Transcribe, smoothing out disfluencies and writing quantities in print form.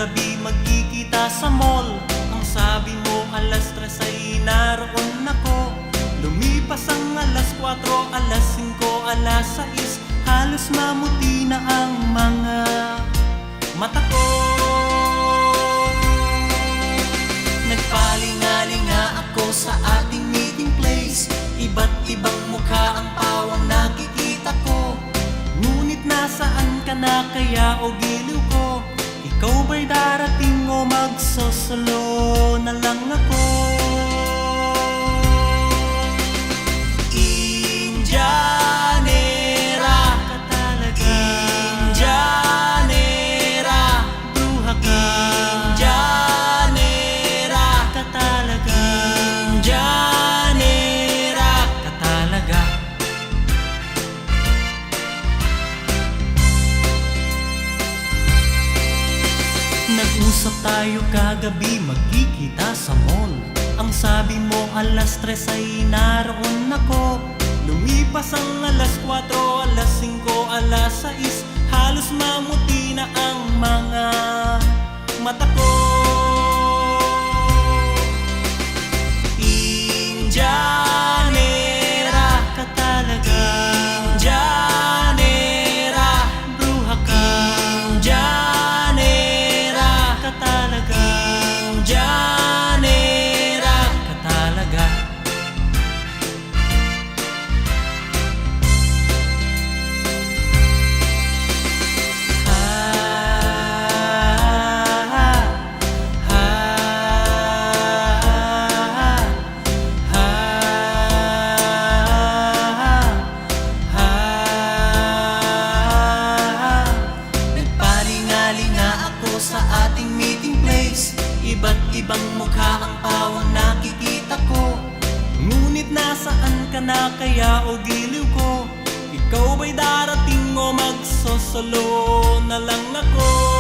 kagabi magkikita sa mall. Ang sabi mo alas 3 ay naroon ako. Lumipas ang alas 4, alas 5, alas 6. Halos mamuti na ang mga mata ko. Nagpalingalinga ako sa ating meeting place. Iba't ibang mukha ang pawang nakikita ko. Ngunit nasaan ka na kaya o giliw ko? Ikaw ba'y darating o magsosolo na lang ako? Indianera ka talaga. Indianera, bruha ka. Indianera ka talaga. Indianera ka talaga. Nag-usap tayo kagabi magkikita sa mall. Ang sabi mo alas 3 ay naroon ako. Lumipas ang alas 4, alas 5, alas 6. Halos mamuti na ang mga mata ko. Indianera ka talaga. Indianera, bruha ka. Indianera ka talaga. Indianera ka talaga. Sa ating meeting place, iba't ibang mukha ang pawang nakikita ko. Ngunit nasaan ka na kaya o giliw ko? Ikaw ba'y darating o magsosolo na lang ako?